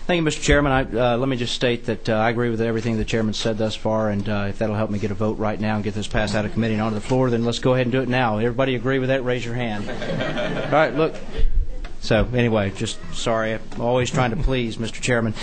Thank you, Mr. Chairman. Let me just state that I agree with everything the Chairman said thus far, and if that'll help me get a vote right now and get this passed out of committee and onto the floor, then let's go ahead and do it now. Everybody agree with that? Raise your hand. All right, look. So, anyway, just sorry. I'm always trying to please, Mr. Chairman.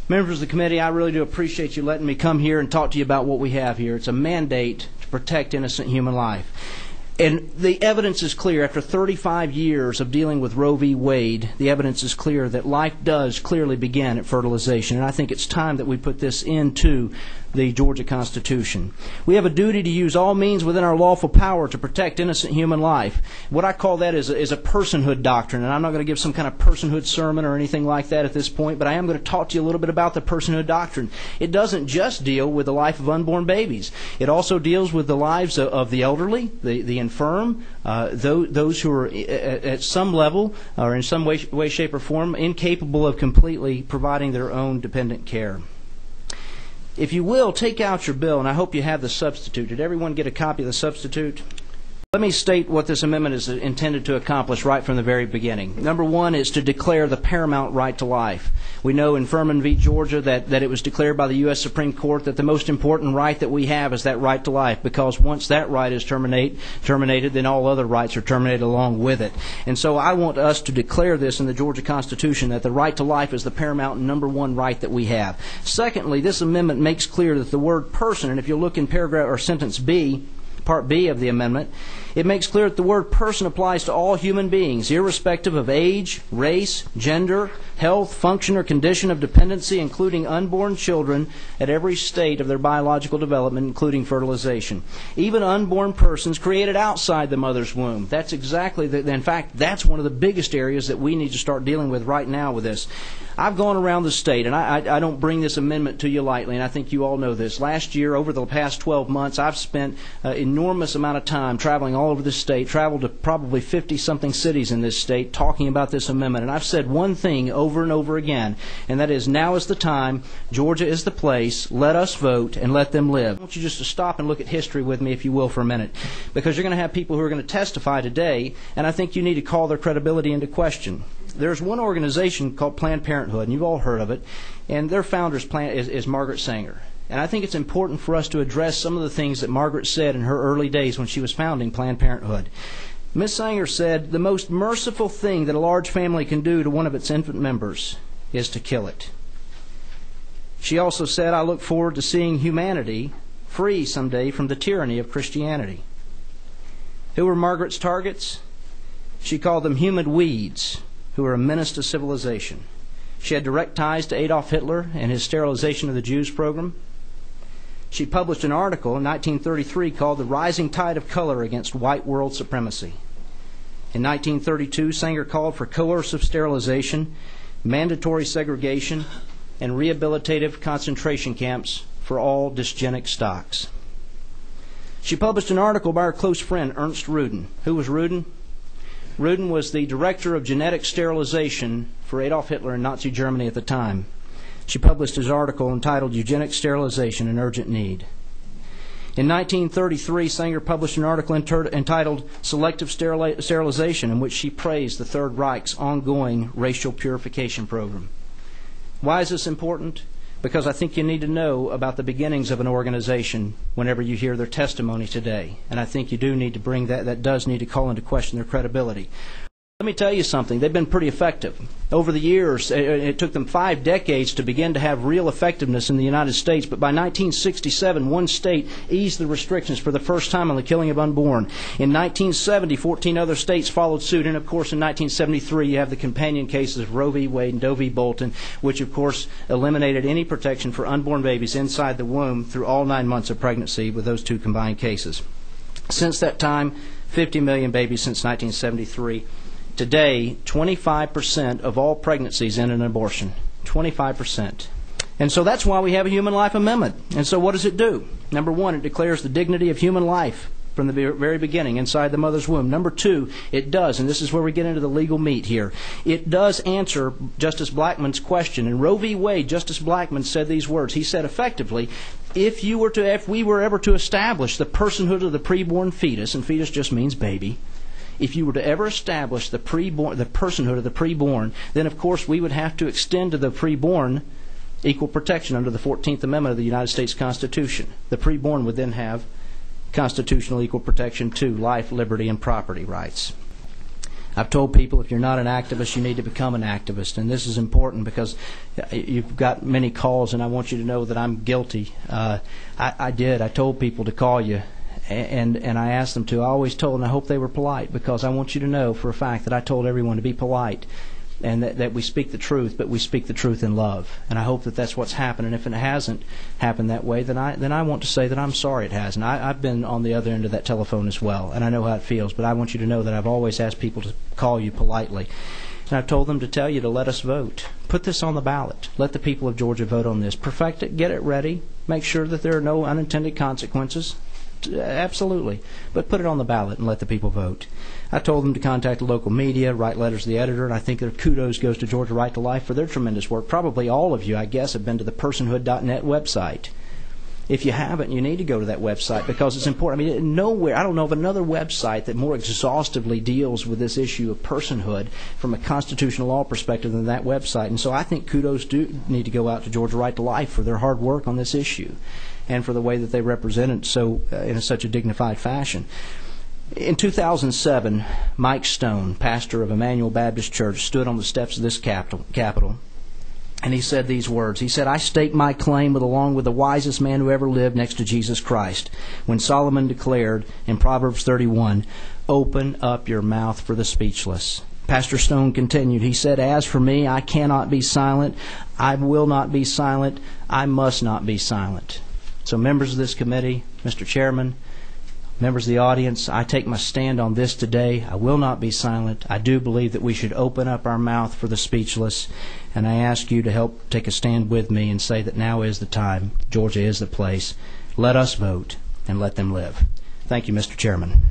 Members of the committee, I really do appreciate you letting me come here and talk to you about what we have here. It's a mandate to protect innocent human life. And the evidence is clear. After 35 years of dealing with Roe v. Wade, the evidence is clear that life does clearly begin at fertilization. And I think it's time that we put this into the Georgia Constitution. We have a duty to use all means within our lawful power to protect innocent human life. What I call that is a personhood doctrine. And I'm not going to give some kind of personhood sermon or anything like that at this point, but I am going to talk to you a little bit about the personhood doctrine. It doesn't just deal with the life of unborn babies. It also deals with the lives of the elderly, the infirm, those who are at some level or in some way, shape, or form incapable of completely providing their own dependent care. If you will, take out your bill, and I hope you have the substitute. Did everyone get a copy of the substitute? Let me state what this amendment is intended to accomplish right from the very beginning. Number one is to declare the paramount right to life. We know in Furman v. Georgia that it was declared by the U.S. Supreme Court that the most important right that we have is that right to life, because once that right is terminated, then all other rights are terminated along with it. And so I want us to declare this in the Georgia Constitution, that the right to life is the paramount and number one right that we have. Secondly, this amendment makes clear that the word person, and if you look in paragraph or sentence B, Part B of the amendment, it makes clear that the word person applies to all human beings, irrespective of age, race, gender, health, function, or condition of dependency, including unborn children at every state of their biological development, including fertilization. Even unborn persons created outside the mother's womb. That's exactly, in fact, that's one of the biggest areas that we need to start dealing with right now with this. I've gone around the state, and I don't bring this amendment to you lightly, and I think you all know this. Last year, over the past 12 months, I've spent an enormous amount of time traveling all over the state, traveled to probably 50-something cities in this state, talking about this amendment. And I've said one thing over and over again, and that is, now is the time, Georgia is the place, let us vote, and let them live. I want you just to stop and look at history with me, if you will, for a minute, because you're going to have people who are going to testify today, and I think you need to call their credibility into question. There's one organization called Planned Parenthood, and you've all heard of it, and their founder is Margaret Sanger. And I think it's important for us to address some of the things that Margaret said in her early days when she was founding Planned Parenthood. Ms. Sanger said, "The most merciful thing that a large family can do to one of its infant members is to kill it." She also said, "I look forward to seeing humanity free someday from the tyranny of Christianity." Who were Margaret's targets? She called them human weeds who are a menace to civilization. She had direct ties to Adolf Hitler and his sterilization of the Jews program. She published an article in 1933 called "The Rising Tide of Color Against White World Supremacy." In 1932, Sanger called for coercive sterilization, mandatory segregation, and rehabilitative concentration camps for all dysgenic stocks. She published an article by her close friend, Ernst Rudin. Who was Rudin? Rudin was the director of genetic sterilization for Adolf Hitler in Nazi Germany at the time. She published his article entitled "Eugenic Sterilization in Urgent Need." In 1933, Sanger published an article entitled "Selective Sterilization," in which she praised the Third Reich's ongoing racial purification program. Why is this important? Because I think you need to know about the beginnings of an organization whenever you hear their testimony today. And I think you do need to bring that does need to call into question their credibility. Let me tell you something. They've been pretty effective. Over the years, it took them 5 decades to begin to have real effectiveness in the United States, but by 1967, one state eased the restrictions for the first time on the killing of unborn. In 1970, 14 other states followed suit, and of course in 1973 you have the companion cases of Roe v. Wade and Doe v. Bolton, which of course eliminated any protection for unborn babies inside the womb through all 9 months of pregnancy with those two combined cases. Since that time, 50 million babies since 1973. Today, 25% of all pregnancies end in abortion. 25%. And so that's why we have a Human Life Amendment. And so what does it do? Number one, it declares the dignity of human life from the very beginning inside the mother's womb. Number two, it does, and this is where we get into the legal meat here, it does answer Justice Blackmun's question. In Roe v. Wade, Justice Blackmun said these words. He said effectively, if we were ever to establish the personhood of the preborn fetus, and fetus just means baby, if you were to ever establish the personhood of the preborn, then of course we would have to extend to the preborn equal protection under the 14th Amendment of the United States Constitution. The preborn would then have constitutional equal protection to life, liberty, and property rights. I've told people if you're not an activist, you need to become an activist. And this is important because you've got many calls, and I want you to know that I'm guilty. I did. I told people to call you, and I asked them to. I always told, and I hope they were polite, because I want you to know for a fact that I told everyone to be polite and that we speak the truth, but we speak the truth in love. And I hope that that's what's happened. And if it hasn't happened that way, then I want to say that I'm sorry it hasn't. I've been on the other end of that telephone as well, and I know how it feels. But I want you to know that I've always asked people to call you politely. And I've told them to tell you to let us vote. Put this on the ballot. Let the people of Georgia vote on this. Perfect it. Get it ready. Make sure that there are no unintended consequences. Absolutely. But put it on the ballot and let the people vote. I told them to contact the local media, write letters to the editor, and I think their kudos goes to Georgia Right to Life for their tremendous work. Probably all of you, I guess, have been to the personhood.net website. If you haven't, you need to go to that website because it's important. I mean, nowhere, I don't know of another website that more exhaustively deals with this issue of personhood from a constitutional law perspective than that website. And so I think kudos do need to go out to Georgia Right to Life for their hard work on this issue and for the way that they represent it so in such a dignified fashion. In 2007, Mike Stone, pastor of Emmanuel Baptist Church, stood on the steps of this Capitol, and he said these words. He said, "I stake my claim along with the wisest man who ever lived next to Jesus Christ, when Solomon declared in Proverbs 31, 'Open up your mouth for the speechless.'" Pastor Stone continued. He said, "As for me, I cannot be silent. I will not be silent. I must not be silent." So members of this committee, Mr. Chairman, members of the audience, I take my stand on this today. I will not be silent. I do believe that we should open up our mouth for the speechless, and I ask you to help take a stand with me and say that now is the time. Georgia is the place. Let us vote and let them live. Thank you, Mr. Chairman.